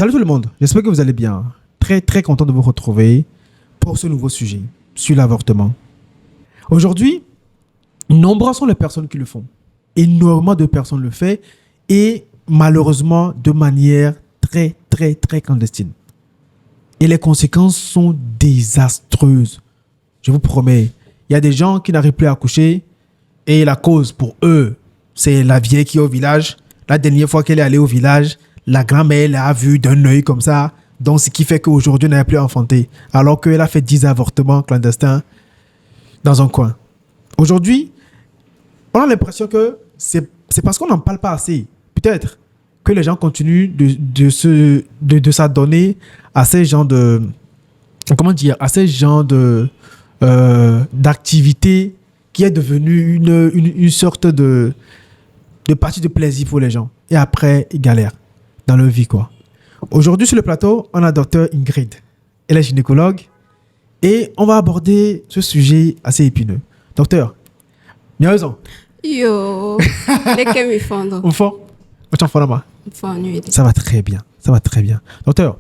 Salut tout le monde, j'espère que vous allez bien. Très très content de vous retrouver pour ce nouveau sujet sur l'avortement. Aujourd'hui, nombreuses sont les personnes qui le font. Énormément de personnes le font et malheureusement de manière très très très clandestine. Et les conséquences sont désastreuses. Je vous promets, il y a des gens qui n'arrivent plus à accoucher et la cause pour eux, c'est la vieille qui est au village. La dernière fois qu'elle est allée au village, la grand-mère l'a vue d'un œil comme ça. Donc, ce qui fait qu'aujourd'hui, elle n'a plus enfanté. Alors qu'elle a fait 10 avortements clandestins dans un coin. Aujourd'hui, on a l'impression que c'est parce qu'on n'en parle pas assez. Peut-être que les gens continuent de s'adonner à ces genres de... Comment dire? À ces genres d'activité qui est devenue une sorte de partie de plaisir pour les gens. Et après, ils galèrent dans leur vie, quoi. Aujourd'hui, sur le plateau, on a Dr Ingrid. Elle est gynécologue et on va aborder ce sujet assez épineux. Docteur, bien raison. Yo, lesquels me font Au fond, ça va très bien. Ça va très bien. Docteur,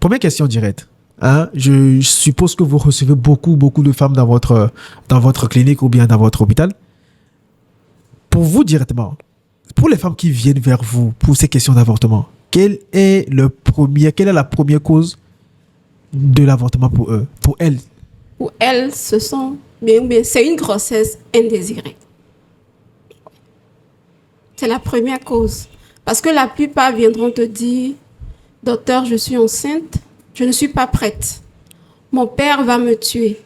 première question directe. Hein, je suppose que vous recevez beaucoup de femmes dans votre clinique ou bien dans votre hôpital. Pour vous directement, pour les femmes qui viennent vers vous pour ces questions d'avortement, quelle est la première cause de l'avortement pour eux, pour elles? Pour elles, c'est une grossesse indésirée. C'est la première cause. Parce que la plupart viendront te dire, docteur, je suis enceinte, je ne suis pas prête. Mon père va me tuer.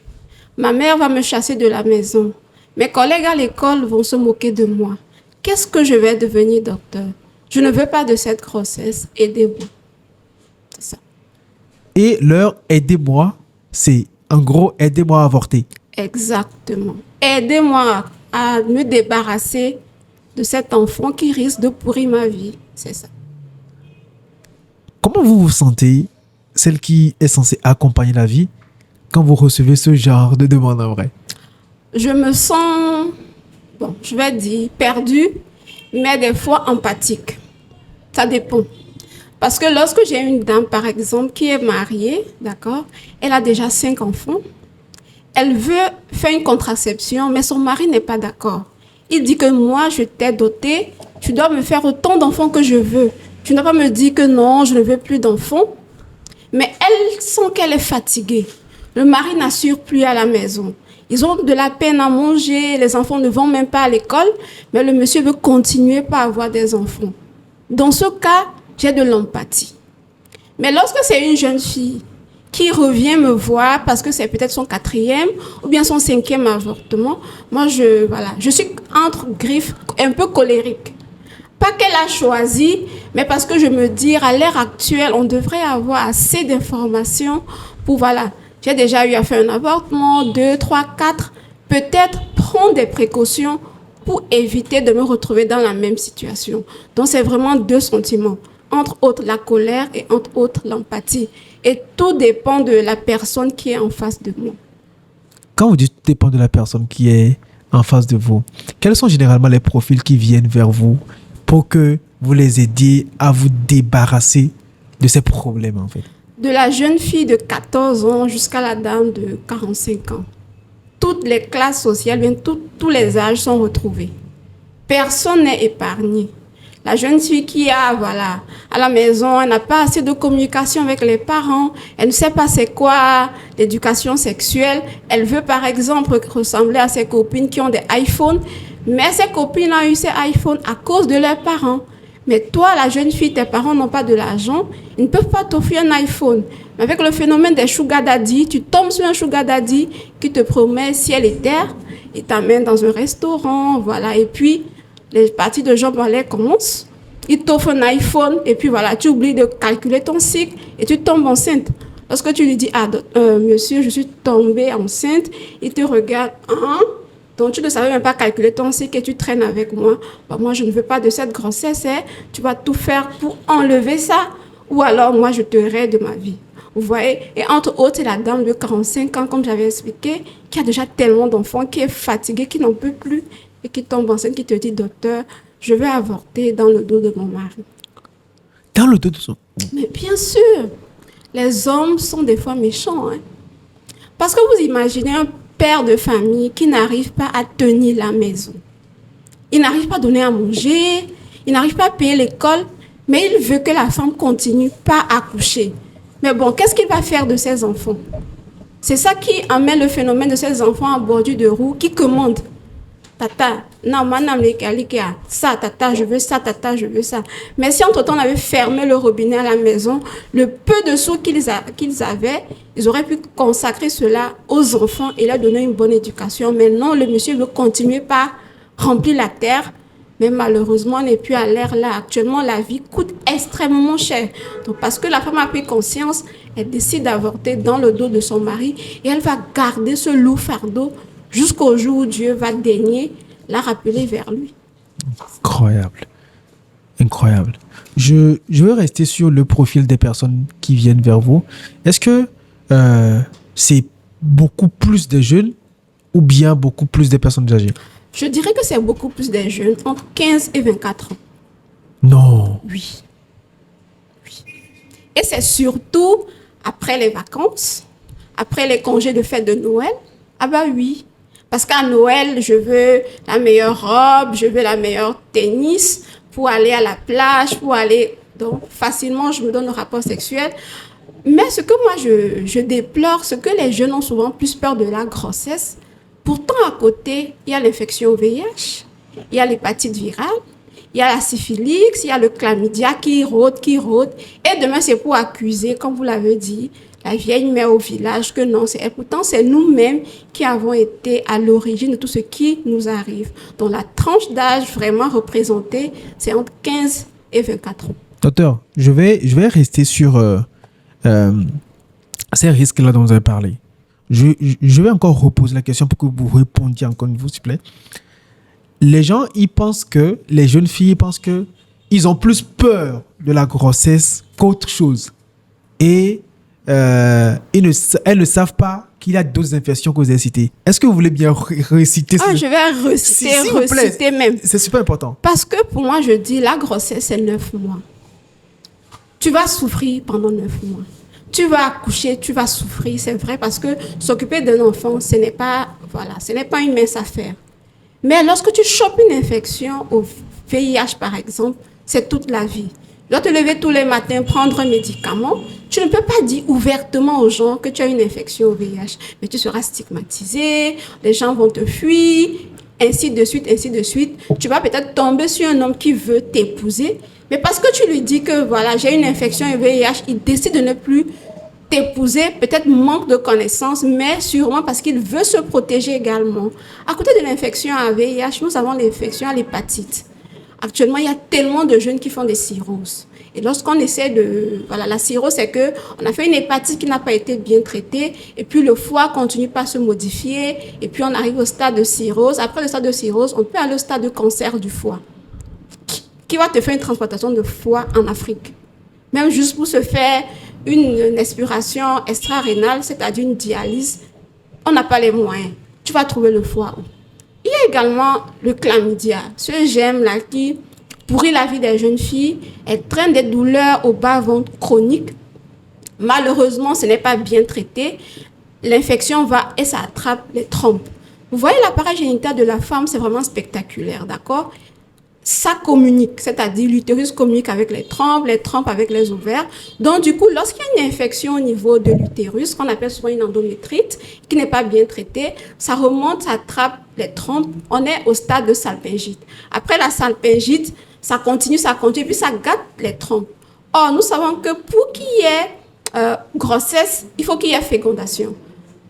Ma mère va me chasser de la maison. Mes collègues à l'école vont se moquer de moi. Qu'est-ce que je vais devenir, docteur? Je ne veux pas de cette grossesse. Aidez-moi. C'est ça. Et leur aidez-moi, c'est en gros aidez-moi à avorter. Exactement. Aidez-moi à me débarrasser de cet enfant qui risque de pourrir ma vie. C'est ça. Comment vous vous sentez, celle qui est censée accompagner la vie, quand vous recevez ce genre de demande en vrai? Je me sens, je vais dire perdue, mais des fois empathique. Ça dépend. Parce que lorsque j'ai une dame, par exemple, qui est mariée, d'accord, elle a déjà 5 enfants, elle veut faire une contraception, mais son mari n'est pas d'accord. Il dit que moi, je t'ai dotée, tu dois me faire autant d'enfants que je veux. Tu ne dois pas me dire que non, je ne veux plus d'enfants. Mais elle sent qu'elle est fatiguée. Le mari n'assure plus à la maison. Ils ont de la peine à manger, les enfants ne vont même pas à l'école, mais le monsieur veut continuer par avoir des enfants. Dans ce cas, j'ai de l'empathie. Mais lorsque c'est une jeune fille qui revient me voir parce que c'est peut-être son 4e ou bien son 5e avortement, moi je suis entre griffes un peu colérique. Pas qu'elle a choisi, mais parce que je me dis à l'heure actuelle, on devrait avoir assez d'informations pour j'ai déjà eu à faire un avortement, 2, 3, 4. Peut-être prendre des précautions pour éviter de me retrouver dans la même situation. Donc, c'est vraiment 2 sentiments. Entre autres, la colère et entre autres, l'empathie. Et tout dépend de la personne qui est en face de moi. Quand vous dites tout dépend de la personne qui est en face de vous, quels sont généralement les profils qui viennent vers vous pour que vous les aidiez à vous débarrasser de ces problèmes, en fait? De la jeune fille de 14 ans jusqu'à la dame de 45 ans. Toutes les classes sociales, bien tous les âges sont retrouvés. Personne n'est épargné. La jeune fille qui a, à la maison, elle n'a pas assez de communication avec les parents, elle ne sait pas c'est quoi l'éducation sexuelle. Elle veut, par exemple, ressembler à ses copines qui ont des iPhones, mais ses copines ont eu ces iPhones à cause de leurs parents. Mais toi, la jeune fille, tes parents n'ont pas de l'argent, ils ne peuvent pas t'offrir un iPhone. Mais avec le phénomène des sugar daddy, tu tombes sur un sugar daddy qui te promet ciel et terre, il t'amène dans un restaurant, et puis les parties de jambes en l'air commencent, il t'offre un iPhone, et puis tu oublies de calculer ton cycle, et tu tombes enceinte. Lorsque tu lui dis, monsieur, je suis tombée enceinte, il te regarde, donc tu ne savais même pas calculer ton cycle et tu traînes avec moi. Moi, je ne veux pas de cette grossesse. Tu vas tout faire pour enlever ça. Ou alors, moi, je te raie de ma vie. Vous voyez? Et entre autres, c'est la dame de 45 ans, comme j'avais expliqué, qui a déjà tellement d'enfants, qui est fatiguée, qui n'en peut plus et qui tombe enceinte, qui te dit, docteur, je vais avorter dans le dos de mon mari. Dans le dos de son... Mais bien sûr, les hommes sont des fois méchants. Hein. Parce que vous imaginez un père de famille qui n'arrive pas à tenir la maison. Il n'arrive pas à donner à manger, il n'arrive pas à payer l'école, mais il veut que la femme continue pas à accoucher. Mais bon, qu'est-ce qu'il va faire de ses enfants? C'est ça qui amène le phénomène de ces enfants à bordure de roue qui commandent. Tata, non, madame, ça, tata, je veux ça, tata, je veux ça. Mais si entre-temps on avait fermé le robinet à la maison, le peu de sous qu'ils avaient, ils auraient pu consacrer cela aux enfants et leur donner une bonne éducation. Mais non, le monsieur veut continuer par remplir la terre. Mais malheureusement, on n'est plus à l'ère là. Actuellement, la vie coûte extrêmement cher. Donc, parce que la femme a pris conscience, elle décide d'avorter dans le dos de son mari et elle va garder ce lourd fardeau jusqu'au jour où Dieu va daigner la rappeler vers lui. Incroyable. Incroyable. Je veux rester sur le profil des personnes qui viennent vers vous. Est-ce que c'est beaucoup plus des jeunes ou bien beaucoup plus des personnes âgées? Je dirais que c'est beaucoup plus des jeunes, entre 15 et 24 ans. Non. Oui. Oui. Et c'est surtout après les vacances, après les congés de fête de Noël. Ah bah oui. Parce qu'à Noël, je veux la meilleure robe, je veux la meilleure tennis pour aller à la plage, pour aller... Donc, facilement, je me donne le rapport sexuel. Mais ce que moi, je déplore, c'est que les jeunes ont souvent plus peur de la grossesse. Pourtant, à côté, il y a l'infection au VIH, il y a l'hépatite virale, il y a la syphilis, il y a le chlamydia qui rôde. Et demain, c'est pour accuser, comme vous l'avez dit, la vieille mère au village que non, pourtant c'est nous-mêmes qui avons été à l'origine de tout ce qui nous arrive. Donc la tranche d'âge vraiment représentée, c'est entre 15 et 24 ans. Docteur, je vais rester sur ces risques-là dont vous avez parlé. Je vais encore reposer la question pour que vous répondiez encore une fois, s'il vous plaît. Les gens, les jeunes filles pensent que ils ont plus peur de la grossesse qu'autre chose. Et elles ne savent pas qu'il y a d'autres infections que vous avez citées. Est-ce que vous voulez bien réciter Je vais reciter même. C'est super important. Parce que pour moi, je dis, la grossesse, c'est 9 mois. Tu vas souffrir pendant 9 mois. Tu vas accoucher, tu vas souffrir, c'est vrai, parce que s'occuper d'un enfant, ce n'est pas une mince affaire. Mais lorsque tu chopes une infection au VIH, par exemple, c'est toute la vie. Tu dois te lever tous les matins, prendre un médicament. Tu ne peux pas dire ouvertement aux gens que tu as une infection au VIH. Mais tu seras stigmatisé, les gens vont te fuir, ainsi de suite, ainsi de suite. Tu vas peut-être tomber sur un homme qui veut t'épouser. Mais parce que tu lui dis que voilà, j'ai une infection au VIH, il décide de ne plus t'épouser, peut-être manque de connaissances, mais sûrement parce qu'il veut se protéger également. À côté de l'infection à VIH, nous avons l'infection à l'hépatite. Actuellement, il y a tellement de jeunes qui font des cirrhoses. Et lorsqu'on essaie de... Voilà, la cirrhose, c'est qu'on a fait une hépatite qui n'a pas été bien traitée, et puis le foie continue pas à se modifier, et puis on arrive au stade de cirrhose. Après le stade de cirrhose, on peut aller au stade de cancer du foie, qui va te faire une transplantation de foie en Afrique. Même juste pour se faire une aspiration extra-rénale, c'est-à-dire une dialyse, on n'a pas les moyens. Tu vas trouver le foie où? Il y a également le chlamydia, ce germe-là qui pourrit la vie des jeunes filles. Elle traîne des douleurs au bas-ventre chroniques. Malheureusement, ce n'est pas bien traité. L'infection va et ça attrape les trompes. Vous voyez, l'appareil génital de la femme, c'est vraiment spectaculaire, d'accord? Ça communique, c'est-à-dire l'utérus communique avec les trompes avec les ovaires. Donc, du coup, lorsqu'il y a une infection au niveau de l'utérus, qu'on appelle souvent une endométrite, qui n'est pas bien traitée, ça remonte, ça attrape les trompes. On est au stade de salpingite. Après la salpingite, ça continue, puis ça gâte les trompes. Or, nous savons que pour qu'il y ait grossesse, il faut qu'il y ait fécondation.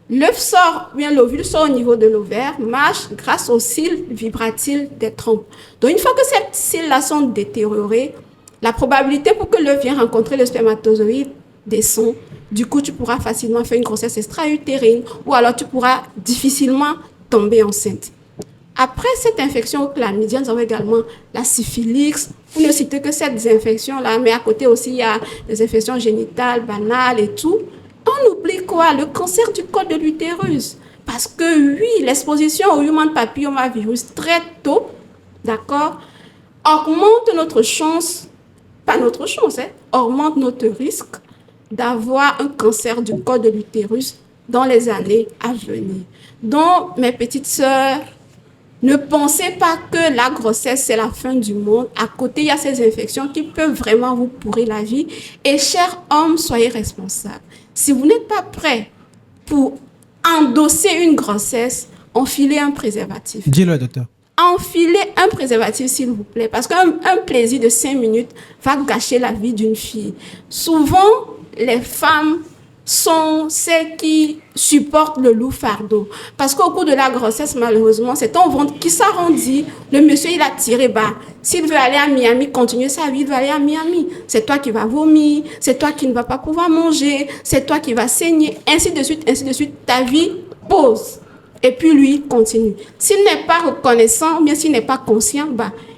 L'œuf sort, bien l'ovule sort au niveau de l'ovaire, marche grâce aux cils vibratiles des trompes. Donc, une fois que ces cils-là sont détériorés, la probabilité pour que l'œuf vienne rencontrer le spermatozoïde descend. Du coup, tu pourras facilement faire une grossesse extra-utérine ou alors tu pourras difficilement tomber enceinte. Après cette infection au chlamydia, nous avons également la syphilis. Vous ne citez que cette infection-là, mais à côté aussi, il y a des infections génitales, banales et tout. On oublie quoi? Le cancer du col de l'utérus. Parce que oui, l'exposition au human papillomavirus très tôt, d'accord, augmente notre chance pas notre chance, augmente notre risque d'avoir un cancer du col de l'utérus dans les années à venir. Donc, mes petites sœurs, ne pensez pas que la grossesse, c'est la fin du monde. À côté, il y a ces infections qui peuvent vraiment vous pourrir la vie. Et chers hommes, soyez responsables. Si vous n'êtes pas prêts pour endosser une grossesse, enfilez un préservatif. Dis-le, docteur. Enfilez un préservatif, s'il vous plaît, parce qu'un plaisir de 5 minutes va gâcher la vie d'une fille. Souvent, les femmes sont celles qui supportent le lourd fardeau. Parce qu'au cours de la grossesse, malheureusement, c'est ton ventre qui s'arrondit. Le monsieur, il a tiré bas. S'il veut aller à Miami, continuer sa vie, il va aller à Miami. C'est toi qui vas vomir, c'est toi qui ne vas pas pouvoir manger, c'est toi qui vas saigner, ainsi de suite, ainsi de suite. Ta vie pause. Et puis lui, continue. S'il n'est pas reconnaissant, ou bien s'il n'est pas conscient,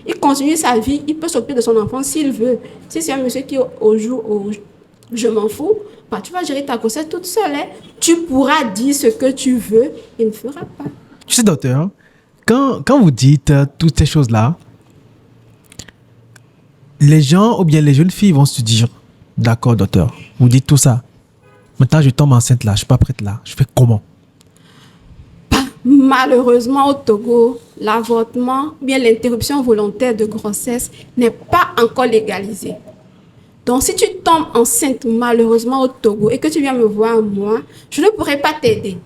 il continue sa vie, il peut s'occuper de son enfant s'il veut. Si c'est un monsieur qui, au jour où je m'en fous, tu vas gérer ta grossesse toute seule. Tu pourras dire ce que tu veux, il ne fera pas. Tu sais, docteur, quand vous dites toutes ces choses-là, les gens ou bien les jeunes filles vont se dire, d'accord, docteur, vous dites tout ça. Maintenant, je tombe enceinte là, je ne suis pas prête là. Je fais comment? Malheureusement, au Togo, l'avortement, bien l'interruption volontaire de grossesse n'est pas encore légalisée. Donc, si tu tombes enceinte, malheureusement, au Togo, et que tu viens me voir, moi, je ne pourrai pas t'aider.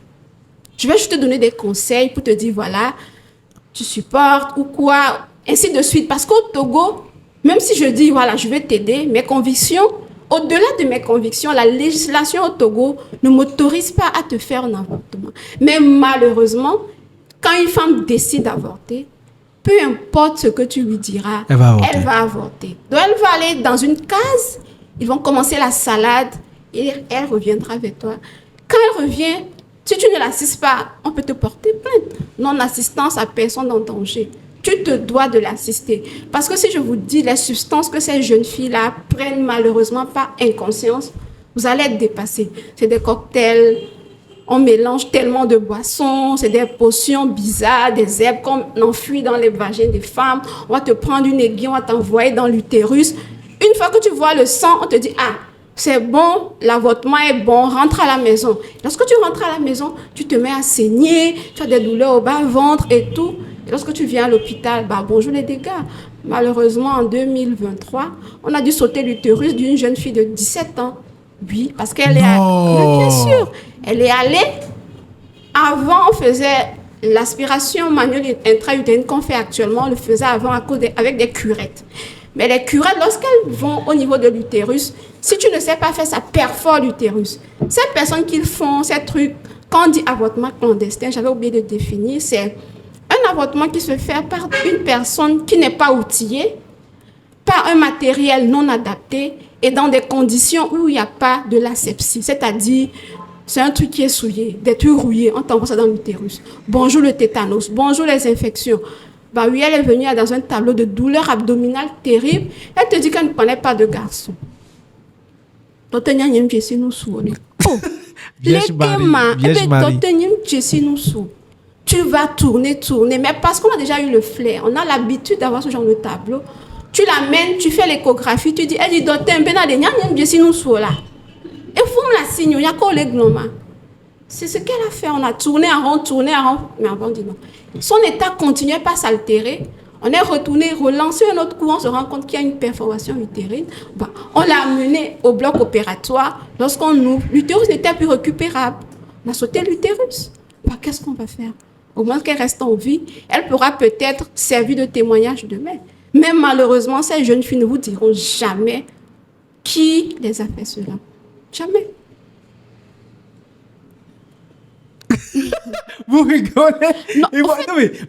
Je vais juste te donner des conseils pour te dire, voilà, tu supportes ou quoi, ainsi de suite. Parce qu'au Togo, même si je dis, voilà, je vais t'aider, mes convictions, au-delà de mes convictions, la législation au Togo ne m'autorise pas à te faire un avortement. Mais malheureusement, quand une femme décide d'avorter, peu importe ce que tu lui diras, elle va avorter. Donc, elle va aller dans une case, ils vont commencer la salade et elle reviendra vers toi. Quand elle revient, si tu ne l'assistes pas, on peut te porter plainte. Non-assistance à personne en danger. Tu te dois de l'assister. Parce que si je vous dis les substances que ces jeunes filles-là prennent malheureusement par inconscience, vous allez être dépassés. C'est des cocktails, on mélange tellement de boissons, c'est des potions bizarres, des herbes qu'on enfouit dans les vagins des femmes. On va te prendre une aiguille, on va t'envoyer dans l'utérus. Une fois que tu vois le sang, on te dit, ah, c'est bon, l'avortement est bon, rentre à la maison. Lorsque tu rentres à la maison, tu te mets à saigner, tu as des douleurs au bas-ventre et tout. Et lorsque tu viens à l'hôpital, bonjour les dégâts. Malheureusement, en 2023, on a dû sauter l'utérus d'une jeune fille de 17 ans. Oui, parce qu'elle est allée. Bien sûr, elle est allée. Avant, on faisait l'aspiration manuelle intra-utérine qu'on fait actuellement, on le faisait avant avec des curettes. Mais les curettes, lorsqu'elles vont au niveau de l'utérus, si tu ne sais pas faire, ça perfore l'utérus. Ces personnes qui font ces trucs, quand on dit avortement clandestin, j'avais oublié de définir, c'est un avortement qui se fait par une personne qui n'est pas outillée, par un matériel non adapté et dans des conditions où il n'y a pas de l'asepsie. C'est-à-dire, c'est un truc qui est souillé, des trucs rouillés, on t'envoie ça dans l'utérus. Bonjour le tétanos, bonjour les infections. Oui, elle est venue dans un tableau de douleur abdominale terrible. Elle te dit qu'elle ne connaît pas de garçon. Oh, tu vas tourner, mais parce qu'on a déjà eu le flair, on a l'habitude d'avoir ce genre de tableau. Tu l'amènes, tu fais l'échographie, tu dis, elle dit, docteur, et vous me la signe, il y a quoi les gnomas? C'est ce qu'elle a fait. On a tourné en rond, mais avant, on dit non. Son état continuait pas à s'altérer. On est retourné, relancé un autre coup, on se rend compte qu'il y a une perforation utérine. On l'a amené au bloc opératoire. Lorsqu'on ouvre, l'utérus n'était plus récupérable. On a sauté l'utérus. Qu'est-ce qu'on va faire? Au moins qu'elle reste en vie, elle pourra peut-être servir de témoignage demain. Mais malheureusement, ces jeunes filles ne vous diront jamais qui les a fait cela. Jamais. Vous rigolez. Non,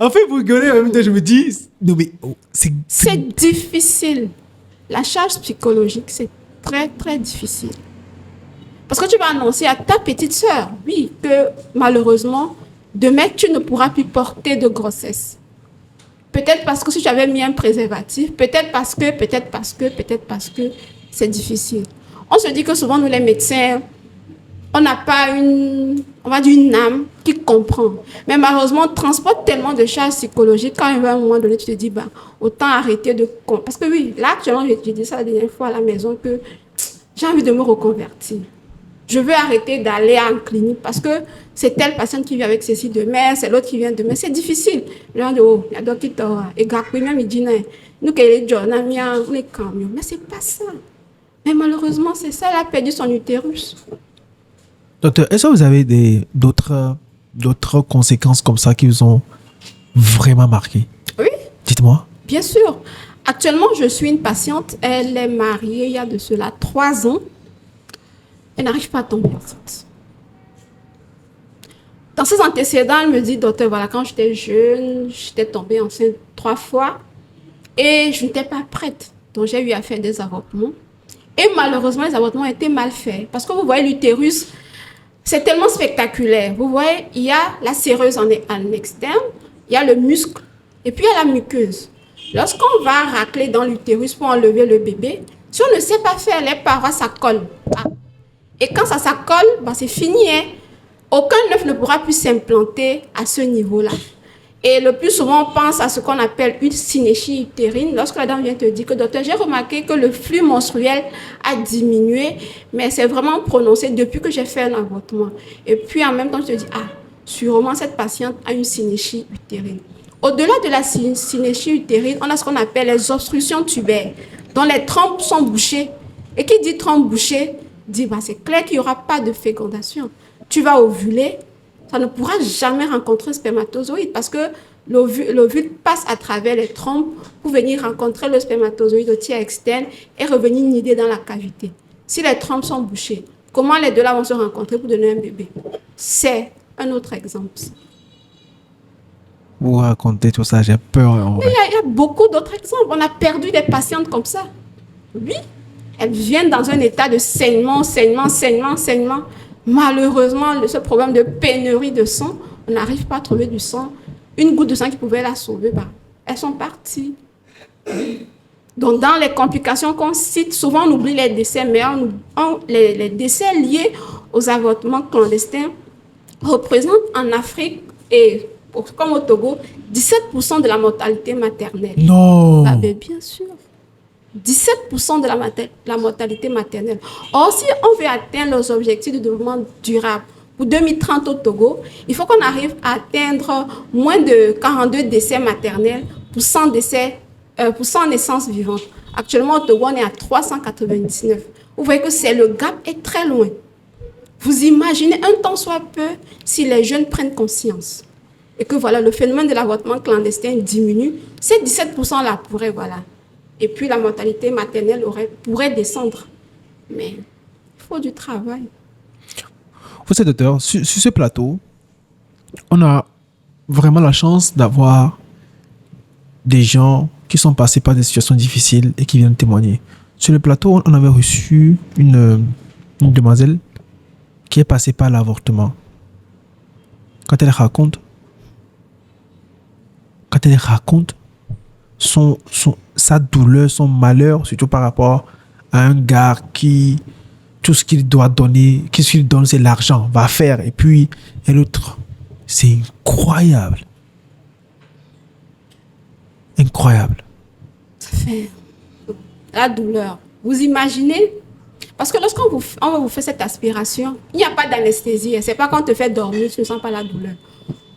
en fait, vous rigolez. En même temps, je me dis, non, mais c'est difficile. La charge psychologique, c'est très, très difficile. Parce que tu vas annoncer à ta petite sœur, oui, que malheureusement, demain, tu ne pourras plus porter de grossesse. Peut-être parce que si tu avais mis un préservatif, peut-être parce que c'est difficile. On se dit que souvent, nous les médecins, on n'a pas on va dire une âme qui comprend. Mais malheureusement, on transporte tellement de charges psychologiques quand à un moment donné, tu te dis, bah, autant arrêter de... Parce que oui, là, actuellement, j'ai dit ça la dernière fois à la maison que j'ai envie de me reconvertir. Je veux arrêter d'aller en clinique parce que c'est telle personne qui vient avec ceci demain, c'est l'autre qui vient demain. C'est difficile. Les gens disent, oh, il y a d'autres qui t'auront. Et Gakoué, même, il dit, nous, qui les gens, on est camions. Mais c'est pas ça. Mais malheureusement, c'est ça, elle a perdu son utérus. Docteur, est-ce que vous avez d'autres conséquences comme ça qui vous ont vraiment marqué? Oui. Dites-moi. Bien sûr. Actuellement, je suis une patiente. Elle est mariée il y a de cela 3 ans. Elle n'arrive pas à tomber enceinte. Dans ses antécédents, elle me dit, docteur, voilà, quand j'étais jeune, j'étais tombée enceinte 3 fois et je n'étais pas prête. Donc, j'ai eu à faire des avortements. Et malheureusement, les avortements étaient mal faits. Parce que vous voyez, l'utérus, c'est tellement spectaculaire. Vous voyez, il y a la séreuse en externe, il y a le muscle et puis il y a la muqueuse. Lorsqu'on va racler dans l'utérus pour enlever le bébé, si on ne sait pas faire les parois, ça colle. Et quand ça colle, c'est fini. Hein? Aucun œuf ne pourra plus s'implanter à ce niveau-là. Et le plus souvent, on pense à ce qu'on appelle une synéchie utérine. Lorsque la dame vient te dire que, docteur, j'ai remarqué que le flux menstruel a diminué, mais c'est vraiment prononcé depuis que j'ai fait un avortement. Et puis, en même temps, je te dis, sûrement, cette patiente a une synéchie utérine. Au-delà de la synéchie utérine, on a ce qu'on appelle les obstructions tubaires, dont les trompes sont bouchées. Et qui dit trompe bouchée, dit, c'est clair qu'il n'y aura pas de fécondation. Tu vas ovuler, ça ne pourra jamais rencontrer un spermatozoïde parce que l'ovule passe à travers les trompes pour venir rencontrer le spermatozoïde au tiers externe et revenir nider dans la cavité. Si les trompes sont bouchées, comment les deux là vont se rencontrer pour donner un bébé? C'est un autre exemple. Vous racontez tout ça, j'ai peur. Il y a beaucoup d'autres exemples. On a perdu des patientes comme ça. Oui, elles viennent dans un état de saignement. Malheureusement, ce problème de pénurie de sang, on n'arrive pas à trouver du sang. Une goutte de sang qui pouvait la sauver, elles sont parties. Donc, dans les complications qu'on cite, souvent on oublie les décès, mais les décès liés aux avortements clandestins représentent en Afrique, et comme au Togo, 17% de la mortalité maternelle. Non. Bien sûr. 17% de la mortalité maternelle. Or, si on veut atteindre les objectifs de développement durable pour 2030 au Togo, il faut qu'on arrive à atteindre moins de 42 décès maternels pour 100 naissances vivantes. Actuellement, au Togo, on est à 399. Vous voyez que le gap est très loin. Vous imaginez un temps soit peu si les jeunes prennent conscience et que le phénomène de l'avortement clandestin diminue, ces 17%-là pourraient, et puis la mortalité maternelle pourrait descendre. Mais il faut du travail. Vous savez, docteur, sur ce plateau, on a vraiment la chance d'avoir des gens qui sont passés par des situations difficiles et qui viennent témoigner. Sur le plateau, on avait reçu une demoiselle qui est passée par l'avortement. Quand elle raconte sa douleur, son malheur, surtout par rapport à un gars qui, tout ce qu'il doit donner, qu'est-ce qu'il donne, c'est l'argent, va faire. Et puis, l'autre, c'est incroyable. Incroyable. Ça fait la douleur. Vous imaginez? Parce que lorsqu'on vous fait cette aspiration, il n'y a pas d'anesthésie. Ce n'est pas qu'on te fait dormir, tu ne sens pas la douleur.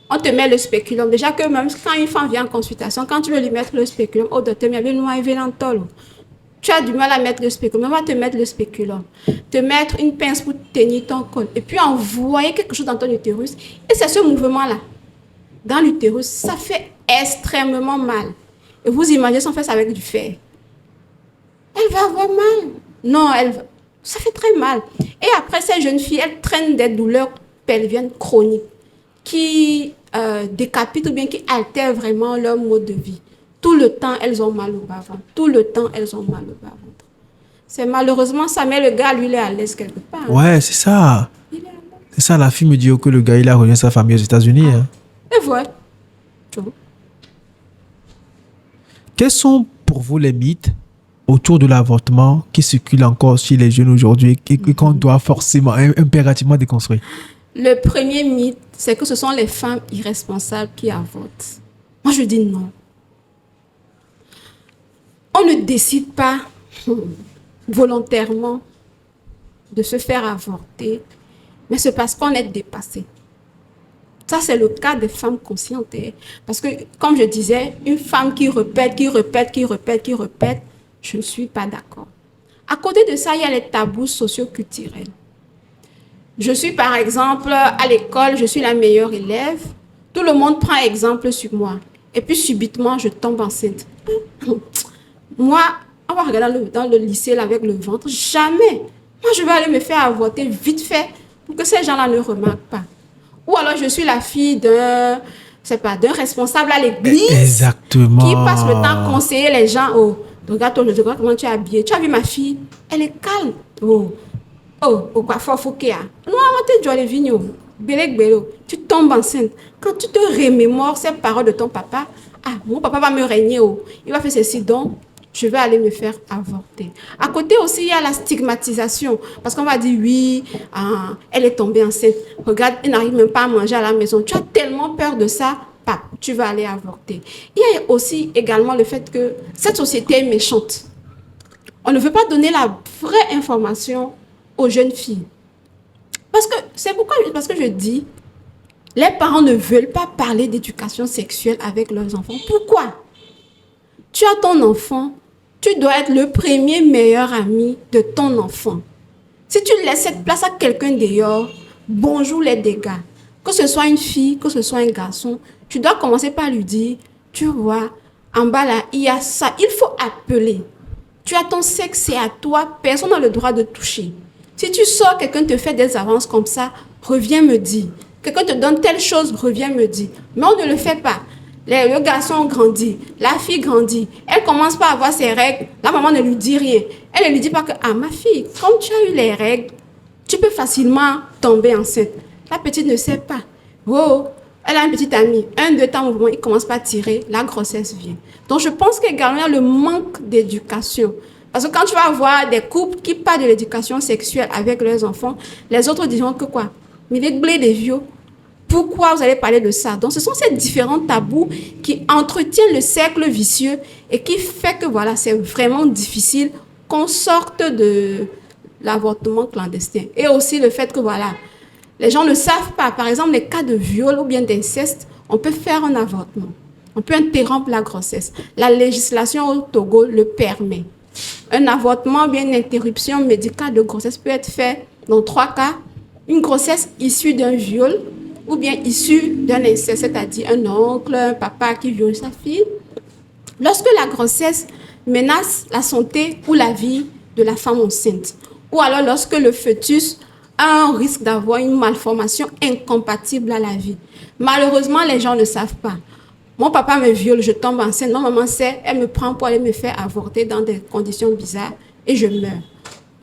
On te met le spéculum. Déjà que même quand une femme vient en consultation, quand tu veux lui mettre le spéculum, oh docteur, mais tu as du mal à mettre le spéculum. On va te mettre le spéculum. Te mettre une pince pour tenir ton col. Et puis envoyer quelque chose dans ton utérus. Et c'est ce mouvement-là. Dans l'utérus, ça fait extrêmement mal. Et vous imaginez si on fait ça avec du fer. Elle va avoir mal. Non, ça fait très mal. Et après, ces jeunes filles, elles traînent des douleurs pelviennes chroniques qui décapitent ou bien qui altèrent vraiment leur mode de vie. Tout le temps, elles ont mal au bas-ventre. C'est malheureusement ça, mais le gars, lui, il est à l'aise quelque part. Ouais, c'est ça. C'est ça, la fille me dit que le gars, il a rejoint sa famille aux États-Unis. Et voilà. Quels sont pour vous les mythes autour de l'avortement qui circule encore chez les jeunes aujourd'hui et qu'on doit forcément, impérativement déconstruire? Le premier mythe, c'est que ce sont les femmes irresponsables qui avortent. Moi, je dis non. On ne décide pas volontairement de se faire avorter, mais c'est parce qu'on est dépassé. Ça, c'est le cas des femmes conscientes. Parce que, comme je disais, une femme qui répète, je ne suis pas d'accord. À côté de ça, il y a les tabous socio-culturels. Je suis, par exemple, à l'école, je suis la meilleure élève. Tout le monde prend exemple sur moi. Et puis, subitement, je tombe enceinte. Moi, on va regarder dans le lycée là, avec le ventre. Jamais. Moi, je vais aller me faire avorter vite fait pour que ces gens-là ne remarquent pas. Ou alors, je suis la fille d'un responsable à l'église. Exactement. Qui passe le temps à conseiller les gens. Oh, regarde-toi, je regarde comment tu es habillée. Tu as vu ma fille? Elle est calme. Oh, quoi, faut qu'il y a. Non, tu dois aller venir. Tu tombes enceinte. Quand tu te remémores ces paroles de ton papa, mon papa va me régner. Il va faire ceci, donc je vais aller me faire avorter. À côté aussi, il y a la stigmatisation. Parce qu'on va dire, oui, elle est tombée enceinte. Regarde, elle n'arrive même pas à manger à la maison. Tu as tellement peur de ça, tu vas aller avorter. Il y a aussi également le fait que cette société est méchante. On ne veut pas donner la vraie information aux jeunes filles. Parce que je dis, les parents ne veulent pas parler d'éducation sexuelle avec leurs enfants. Pourquoi? Tu as ton enfant, tu dois être le premier meilleur ami de ton enfant. Si tu laisses cette place à quelqu'un dehors, bonjour les dégâts. Que ce soit une fille, que ce soit un garçon, tu dois commencer par lui dire, tu vois, en bas là, il y a ça, il faut appeler. Tu as ton sexe, c'est à toi, personne n'a le droit de toucher. Si tu sors, quelqu'un te fait des avances comme ça, reviens me dire. Quelqu'un te donne telle chose, reviens me dire. Mais on ne le fait pas. Le garçon grandit, la fille grandit. Elle commence pas à avoir ses règles. La maman ne lui dit rien. Elle ne lui dit pas que, ma fille, comme tu as eu les règles, tu peux facilement tomber enceinte. La petite ne sait pas. Oh, elle a un petit ami. 1, 2 temps, mouvement, il commence pas à tirer, la grossesse vient. Donc, je pense qu'également, il y a le manque d'éducation. Parce que quand tu vas voir des couples qui parlent de l'éducation sexuelle avec leurs enfants, les autres diront que quoi? Mais les blés des vieux. Pourquoi vous allez parler de ça? Donc, ce sont ces différents tabous qui entretiennent le cercle vicieux et qui fait que, voilà, c'est vraiment difficile qu'on sorte de l'avortement clandestin. Et aussi le fait que, voilà, les gens ne savent pas. Par exemple, les cas de viol ou bien d'inceste, on peut faire un avortement. On peut interrompre la grossesse. La législation au Togo le permet. Un avortement ou bien une interruption médicale de grossesse peut être fait dans 3 cas. Une grossesse issue d'un viol ou bien issue d'un inceste, c'est-à-dire un oncle, un papa qui viole sa fille. Lorsque la grossesse menace la santé ou la vie de la femme enceinte, ou alors lorsque le fœtus a un risque d'avoir une malformation incompatible à la vie. Malheureusement, les gens ne savent pas. Mon papa me viole, je tombe enceinte. Ma maman sait, elle me prend pour aller me faire avorter dans des conditions bizarres et je meurs.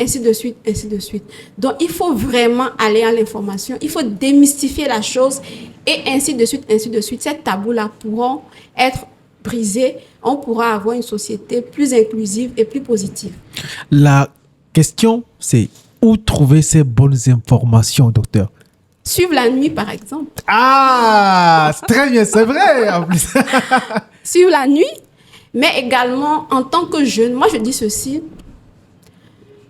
Ainsi de suite, ainsi de suite. Donc, il faut vraiment aller à l'information. Il faut démystifier la chose et ainsi de suite, ainsi de suite. Ces tabous-là pourront être brisés. On pourra avoir une société plus inclusive et plus positive. La question, c'est où trouver ces bonnes informations, docteur? Suivre la nuit, par exemple. Ah, c'est très bien, c'est vrai, en plus. Suivre la nuit, mais également, en tant que jeune, moi, je dis ceci.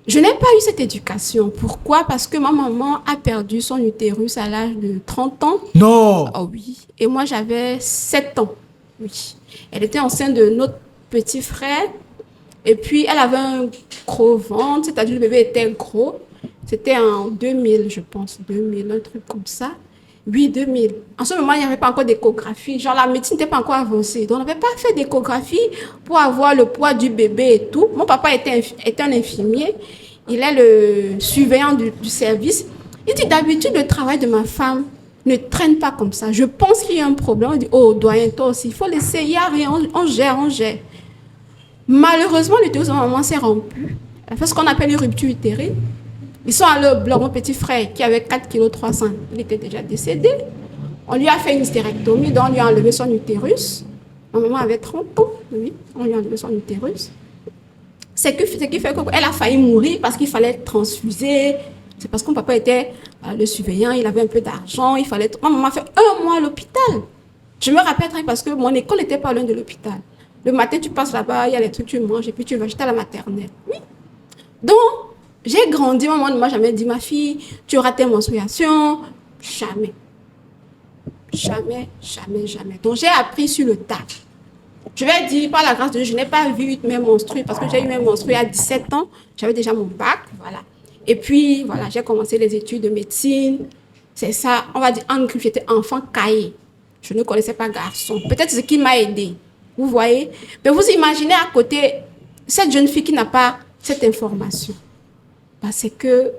Je n'ai pas eu cette éducation. Pourquoi? Parce que ma maman a perdu son utérus à l'âge de 30 ans. Non! Oh oui. Et moi, j'avais 7 ans. Oui. Elle était enceinte de notre petit frère. Et puis, elle avait un gros ventre, c'est-à-dire le bébé était gros. C'était en 2000, je pense. 2000, un truc comme ça. Oui, 2000. En ce moment, il n'y avait pas encore d'échographie. Genre, la médecine n'était pas encore avancée. Donc, on n'avait pas fait d'échographie pour avoir le poids du bébé et tout. Mon papa était un infirmier. Il est le surveillant du service. Il dit, d'habitude, le travail de ma femme ne traîne pas comme ça. Je pense qu'il y a un problème. On dit, oh, doyen, toi aussi, il faut laisser. Il n'y a rien. On gère. Malheureusement, l'utérus de ma maman s'est rompu. Elle a fait ce qu'on appelle une rupture utérine. Ils sont allés au bloc, mon petit frère, qui avait 4,3 kg, il était déjà décédé. On lui a fait une hystérectomie, donc on lui a enlevé son utérus. Ma maman avait 30 ans, oui, on lui a enlevé son utérus. ce qui fait qu'elle a failli mourir parce qu'il fallait être transfusée. C'est parce que mon papa était le surveillant, il avait un peu d'argent, il fallait... Ma maman a fait 1 mois à l'hôpital. Je me rappelle très parce que mon école n'était pas loin de l'hôpital. Le matin, tu passes là-bas, il y a les trucs, tu manges et puis tu vas jeter à la maternelle. Oui. Donc, j'ai grandi, maman ne m'a jamais dit, ma fille, tu auras tes menstruations. Jamais. Jamais, jamais, jamais. Donc, j'ai appris sur le tas. Je vais dire, par la grâce de Dieu, je n'ai pas vu mes menstrues parce que j'ai eu mes menstrues à 17 ans. J'avais déjà mon bac, voilà. Et puis, voilà, j'ai commencé les études de médecine. C'est ça, on va dire, en gros, j'étais enfant caillé. Je ne connaissais pas garçon. Peut-être ce qui m'a aidé. Vous voyez? Mais vous imaginez à côté, cette jeune fille qui n'a pas cette information. Parce que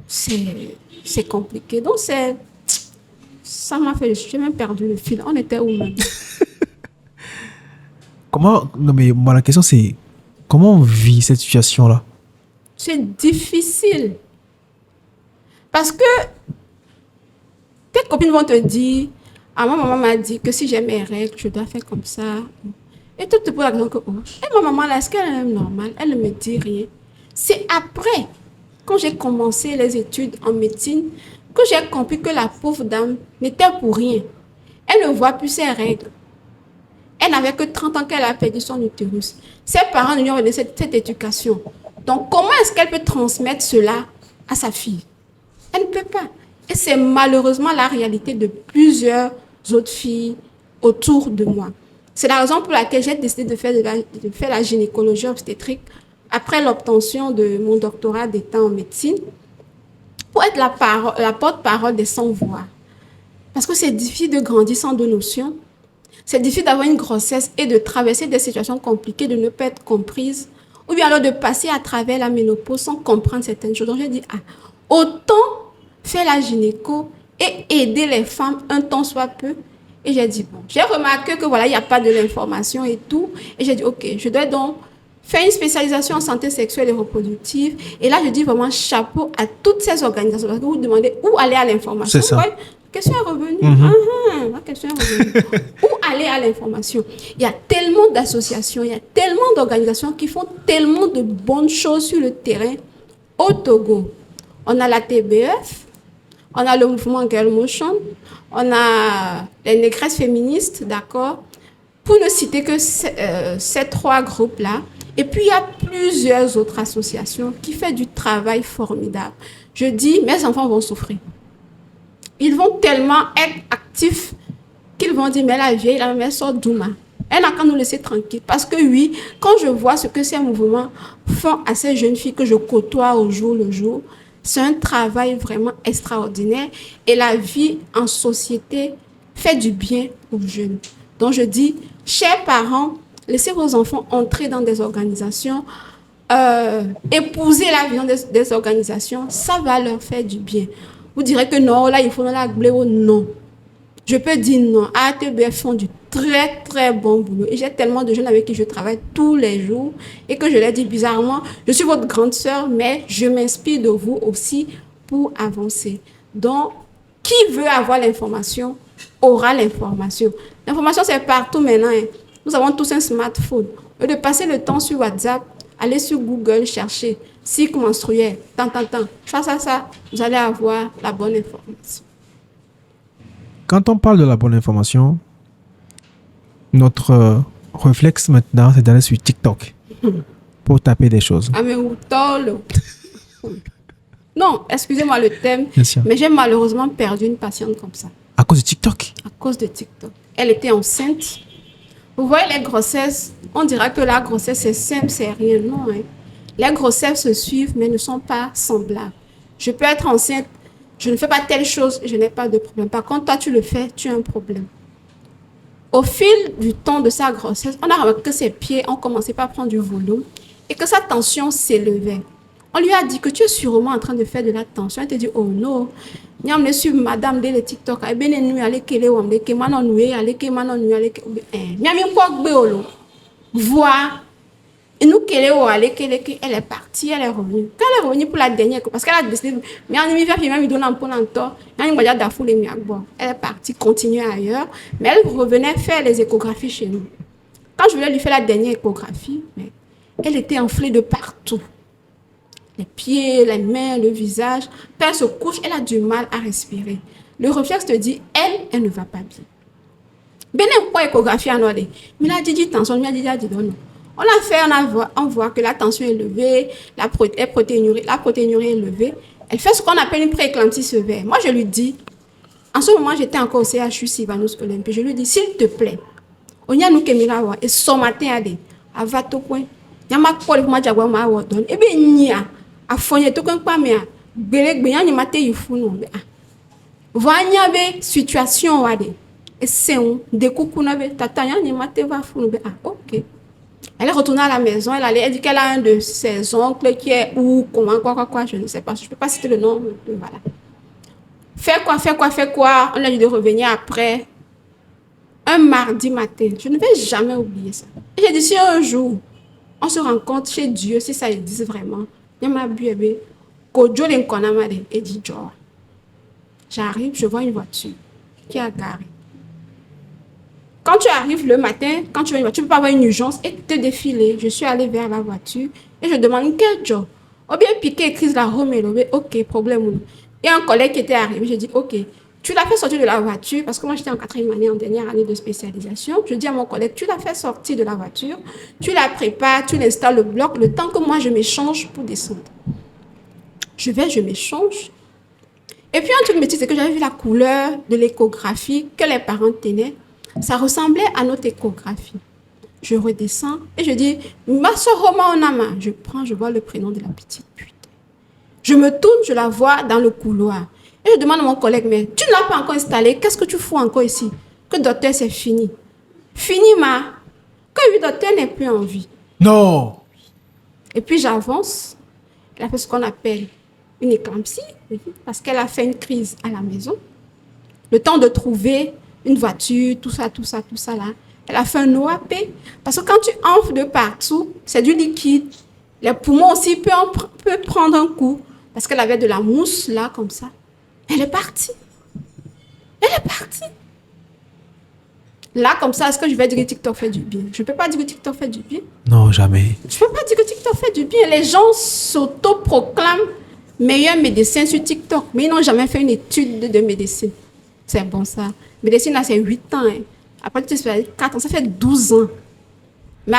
c'est compliqué. Donc, ça m'a fait... J'ai même perdu le fil. On était où même? Comment... Non, mais moi, la question, c'est... Comment on vit cette situation-là? C'est difficile. Parce que tes copines vont te dire, ah, ma maman m'a dit que si j'ai mes règles, je dois faire comme ça. Et tout te pose la question que, oh, et ma maman là, est-ce qu'elle est normale? Elle ne me dit rien. C'est après, quand j'ai commencé les études en médecine, que j'ai compris que la pauvre dame n'était pour rien. Elle ne voit plus ses règles. Elle n'avait que 30 ans qu'elle a perdu son utérus. Ses parents ne lui ont donné cette éducation. Donc, comment est-ce qu'elle peut transmettre cela à sa fille? Elle ne peut pas. Et c'est malheureusement la réalité de plusieurs autres filles autour de moi. C'est la raison pour laquelle j'ai décidé de faire la gynécologie obstétrique après l'obtention de mon doctorat d'État en médecine pour être la porte-parole des sans-voix. Parce que c'est difficile de grandir sans deux notions. C'est difficile d'avoir une grossesse et de traverser des situations compliquées, de ne pas être comprise, ou bien alors de passer à travers la ménopause sans comprendre certaines choses. Donc j'ai dit, autant faire la gynéco et aider les femmes un temps soit peu. Et j'ai dit, bon, j'ai remarqué que voilà, il n'y a pas de l'information et tout. Et j'ai dit, ok, je dois donc faire une spécialisation en santé sexuelle et reproductive. Et là, je dis vraiment chapeau à toutes ces organisations. Parce que vous demandez où aller à l'information. C'est ça. Ouais, la question est revenue. La question est revenue. Où aller à l'information? Il y a tellement d'associations, il y a tellement d'organisations qui font tellement de bonnes choses sur le terrain au Togo. On a la TBF, on a le mouvement Girl Motion, on a les négresses féministes, d'accord? Pour ne citer que ces 3 groupes-là. Et puis, il y a plusieurs autres associations qui font du travail formidable. Je dis, mes enfants vont souffrir. Ils vont tellement être actifs qu'ils vont dire, mais la vieille, la mère sort d'Ouma. Elle n'a qu'à nous laisser tranquilles. Parce que oui, quand je vois ce que ces mouvements font à ces jeunes filles que je côtoie au jour le jour, c'est un travail vraiment extraordinaire. Et la vie en société fait du bien aux jeunes. Donc je dis, chers parents, laissez vos enfants entrer dans des organisations, épouser la vision des organisations, ça va leur faire du bien. Vous direz que non, là, il faut la blé, non. Je peux dire non. ATBF font du très, très bon boulot. Et j'ai tellement de jeunes avec qui je travaille tous les jours et que je leur dis bizarrement, je suis votre grande sœur, mais je m'inspire de vous aussi pour avancer. Donc, qui veut avoir l'information aura l'information. L'information, c'est partout maintenant. Hein. Nous avons tous un smartphone. Au lieu de passer le temps sur WhatsApp, allez sur Google, chercher cycle menstruel, tant. Ça, vous allez avoir la bonne information. Quand on parle de la bonne information, notre réflexe maintenant, c'est d'aller sur TikTok pour taper des choses. Ah, mais où tolo? Non, excusez-moi le thème, Bien sûr. mais j'ai malheureusement perdu une patiente comme ça. À cause de TikTok? À cause de TikTok. Elle était enceinte. Vous voyez les grossesses, on dira que la grossesse c'est simple, c'est rien. Non, hein. Les grossesses se suivent, mais ne sont pas semblables. Je peux être enceinte, je ne fais pas telle chose, je n'ai pas de problème. Par contre, toi, tu le fais, tu as un problème. Au fil du temps de sa grossesse, on a remarqué que ses pieds ont commencé par prendre du volume et que sa tension s'élevait. On lui a dit que tu es sûrement en train de faire de la tension. Elle te dit, oh non, nous sommes sur madame de TikTok. Elle est venue à l'école, on est voir. Et nous, elle est partie, elle est revenue. Quand elle est revenue pour la dernière, parce qu'elle a décidé, elle est partie continuer ailleurs, mais elle revenait faire les échographies chez nous. Quand je voulais lui faire la dernière échographie, mais Elle était enflée de partout. Les pieds, les mains, le visage. Quand elle se couche, elle a du mal à respirer. Le réflexe te dit, elle ne va pas bien. Ben, pour échographie en ordre. Mais la dit tension, mais la dit non. On l'a fait, on voit que la tension est élevée, la protéinurie est élevée. Elle fait ce qu'on appelle une prééclampsie sévère. Moi, je lui dis, en ce moment, j'étais encore au CHU Sylvanus Olympie. Je lui dis, s'il te plaît, on y a nous qui mirawa et son matin à des, à va tout point. Y a ma quoi pour moi jaguar ma wa donne. Et bien nia, à foyer tout quand pas mais belek bien ni maté il faut non. Voyez be situation wa de. Et c'est un de coucou na be tata ya ni maté va fou non. Ah ok. Elle est retournée à la maison, elle dit qu'elle a un de ses oncles qui est ou comment quoi, je ne sais pas, je ne peux pas citer le nom, voilà. Fais quoi, on a dit de revenir après, un mardi matin, je ne vais jamais oublier ça. Et j'ai dit, si un jour, on se rencontre chez Dieu, si ça existe vraiment, il y a ma bébé, Kojo l'enconamade, et dit, j'arrive, je vois une voiture qui a garé. Quand tu arrives le matin, quand tu vois une voiture, tu ne peux pas avoir une urgence et te défiler. Je suis allée vers la voiture et je demande quel job. Ou bien piquer, écrire la remélover. Ok, problème. Et un collègue qui était arrivé, je dis, ok, tu l'as fait sortir de la voiture parce que moi j'étais en 4e année, en dernière année de spécialisation. Je dis à mon collègue, tu l'as fait sortir de la voiture, tu la prépares, tu l'installes le bloc, le temps que moi je m'échange pour descendre. Je m'échange. Et puis un truc métier, c'est que j'avais vu la couleur de l'échographie que les parents tenaient. Ça ressemblait à notre échographie. Je redescends et je dis, ma soeur Roma Onama. Je prends, je vois le prénom de la petite pute. Je me tourne, je la vois dans le couloir. Et je demande à mon collègue, mais tu ne l'as pas encore installé, qu'est-ce que tu fous encore ici? Que docteur, c'est fini. Fini, que le docteur n'est plus en vie. Non. Et puis j'avance. Elle a fait ce qu'on appelle une éclampsie, parce qu'elle a fait une crise à la maison. Le temps de trouver une voiture, tout ça là. Elle a fait un OAP. Parce que quand tu enfles de partout, c'est du liquide. Les poumons aussi peuvent prendre un coup. Parce qu'elle avait de la mousse là, comme ça. Elle est partie. Là, comme ça, est-ce que je vais dire que TikTok fait du bien? Je ne peux pas dire que TikTok fait du bien. Non, jamais. Je ne peux pas dire que TikTok fait du bien. Les gens s'auto-proclament meilleurs médecins sur TikTok. Mais ils n'ont jamais fait une étude de médecine. C'est bon ça. Médecine, là, c'est 8 ans. Hein. Après, tu fais 4 ans, ça fait 12 ans. Et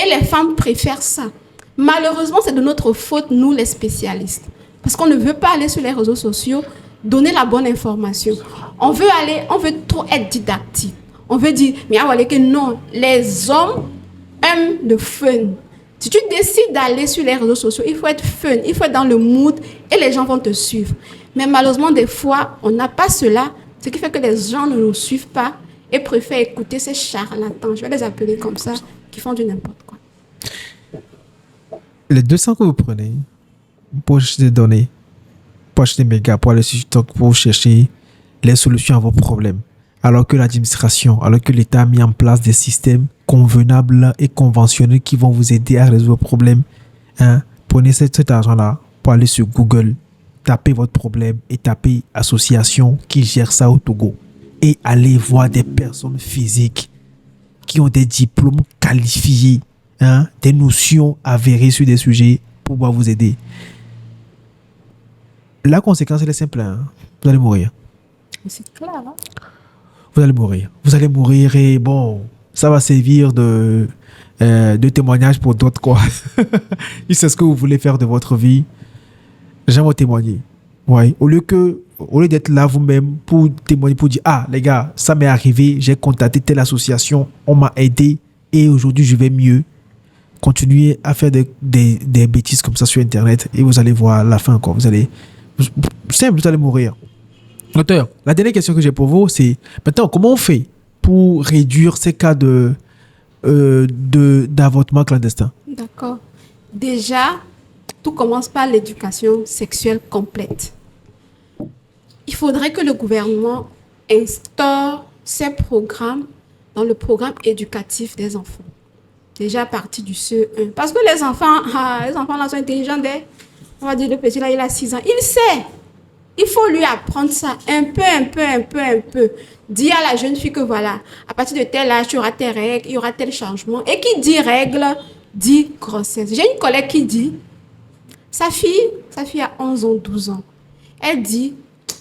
les femmes préfèrent ça. Malheureusement, c'est de notre faute, nous, les spécialistes. Parce qu'on ne veut pas aller sur les réseaux sociaux, donner la bonne information. On veut trop être didactique. On veut dire, mais non, les hommes aiment le fun. Si tu décides d'aller sur les réseaux sociaux, il faut être fun, il faut être dans le mood et les gens vont te suivre. Mais malheureusement, des fois, on n'a pas cela, ce qui fait que les gens ne nous suivent pas et préfèrent écouter ces charlatans, je vais les appeler comme ça, qui font du n'importe quoi. Les 200 que vous prenez pour acheter des données, pour acheter des mégas, pour aller sur TikTok, pour chercher les solutions à vos problèmes, alors que l'administration, alors que l'État a mis en place des systèmes convenables et conventionnels qui vont vous aider à résoudre vos problèmes, prenez cet argent-là pour aller sur Google, tapez votre problème et tapez association qui gère ça au Togo. Et allez voir des personnes physiques qui ont des diplômes qualifiés, des notions avérées sur des sujets pour pouvoir vous aider. La conséquence, elle est simple. Vous allez mourir. C'est clair, hein? Vous allez mourir. Vous allez mourir et bon, ça va servir de témoignage pour d'autres, quoi. Si c'est ce que vous voulez faire de votre vie, j'aimerais témoigner. Ouais. Au lieu d'être là vous-même pour témoigner, pour dire, ah, les gars, ça m'est arrivé, j'ai contacté telle association, on m'a aidé et aujourd'hui je vais mieux. Continuez à faire des bêtises comme ça sur Internet et vous allez voir la fin, quoi. Vous allez mourir. Docteur, la dernière question que j'ai pour vous, c'est maintenant, comment on fait pour réduire ces cas d'avortement clandestin? D'accord. Déjà, tout commence par l'éducation sexuelle complète. Il faudrait que le gouvernement instaure ces programmes dans le programme éducatif des enfants. Déjà à partir du CE1. Parce que les enfants là sont intelligents. On va dire le petit là, il a 6 ans. Il sait. Il faut lui apprendre ça un peu. Dire à la jeune fille que voilà, à partir de tel âge, tu auras tes règles, il y aura tel changement. Et qui dit règles, dit grossesse. J'ai une collègue qui dit, sa fille a 11 ans, 12 ans. Elle dit,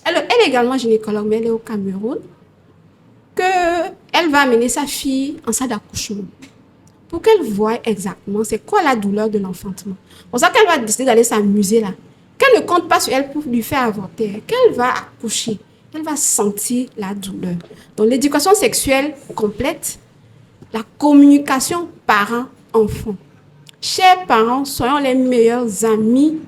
elle est également gynécologue, mais elle est au Cameroun, qu'elle va amener sa fille en salle d'accouchement pour qu'elle voie exactement c'est quoi la douleur de l'enfantement. C'est pour ça qu'elle va décider d'aller s'amuser là. Qu'elle ne compte pas sur elle pour lui faire avorter. Qu'elle va accoucher. Elle va sentir la douleur. Donc, l'éducation sexuelle complète, la communication parent-enfant. Chers parents, soyons les meilleurs amis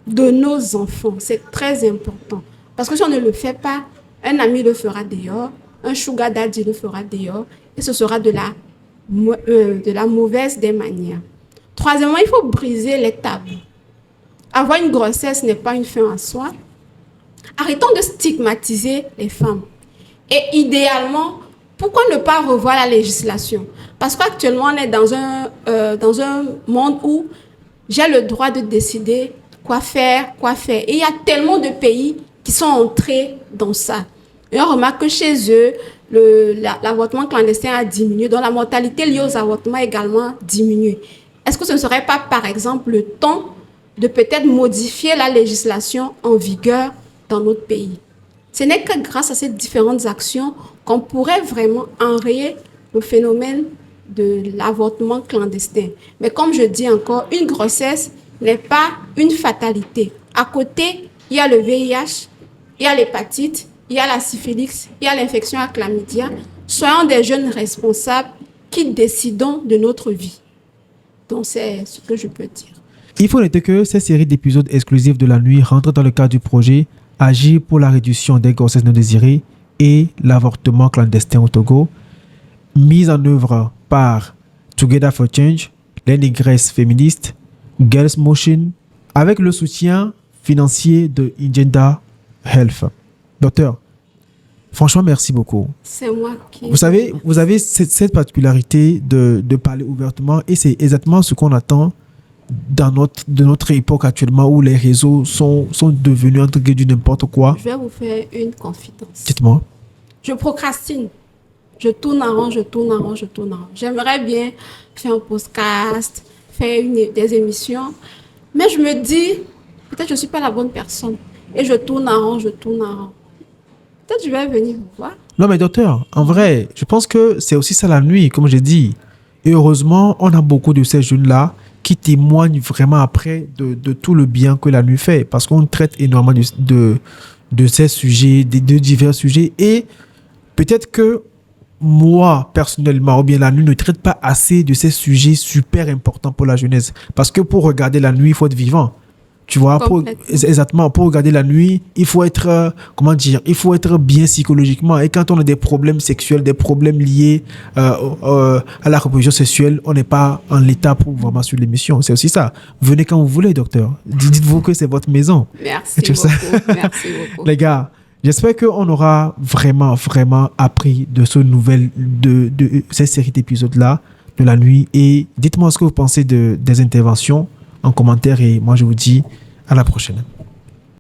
de nos enfants. C'est très important. Parce que si on ne le fait pas, un ami le fera dehors, un sugar daddy le fera dehors, et ce sera de la mauvaise des manières. Troisièmement, il faut briser les tabous. Avoir une grossesse n'est pas une fin en soi. Arrêtons de stigmatiser les femmes. Et idéalement, pourquoi ne pas revoir la législation? Parce qu'actuellement, on est dans un monde où j'ai le droit de décider quoi faire. Et il y a tellement de pays qui sont entrés dans ça. Et on remarque que chez eux, l'avortement clandestin a diminué, donc la mortalité liée aux avortements a également diminué. Est-ce que ce ne serait pas, par exemple, le temps de peut-être modifier la législation en vigueur dans notre pays? Ce n'est que grâce à ces différentes actions qu'on pourrait vraiment enrayer le phénomène de l'avortement clandestin. Mais comme je dis encore, une grossesse n'est pas une fatalité. À côté, il y a le VIH, il y a l'hépatite, il y a la syphilis, il y a l'infection à chlamydia. Soyons des jeunes responsables qui décidons de notre vie. Donc, c'est ce que je peux dire. Il faut noter que cette série d'épisodes exclusifs de la nuit rentre dans le cadre du projet Agir pour la réduction des grossesses non désirées et l'avortement clandestin au Togo, mise en œuvre par Together for Change, les négresses féministes, Girls Motion, avec le soutien financier de Ingenda Health. Docteur, franchement, merci beaucoup. C'est moi qui... Vous avez cette particularité de parler ouvertement et c'est exactement ce qu'on attend de notre époque actuellement où les réseaux sont devenus entre guillemets du n'importe quoi. Je vais vous faire une confidence. Dites-moi. Je procrastine. Je tourne en rond. J'aimerais bien faire un podcast, faire des émissions, mais je me dis, peut-être je ne suis pas la bonne personne. Et je tourne en rond. Peut-être je vais venir vous voir. Non mais docteur, en vrai, je pense que c'est aussi ça la nuit, comme j'ai dit. Et heureusement, on a beaucoup de ces jeunes-là qui témoignent vraiment après de tout le bien que la nuit fait. Parce qu'on traite énormément de ces sujets, de divers sujets. Et peut-être que moi, personnellement, ou bien la nuit ne traite pas assez de ces sujets super importants pour la jeunesse. Parce que pour regarder la nuit, il faut être vivant. Tu vois, exactement, pour regarder la nuit, il faut être, il faut être bien psychologiquement. Et quand on a des problèmes sexuels, des problèmes liés à la reproduction sexuelle, on n'est pas en l'état pour vraiment suivre l'émission. C'est aussi ça. Venez quand vous voulez, docteur. Dites-vous que c'est votre maison. Merci beaucoup. Les gars, j'espère qu'on aura vraiment appris de ce de cette série d'épisodes-là, de la nuit. Et dites-moi ce que vous pensez des interventions en commentaire et moi je vous dis à la prochaine.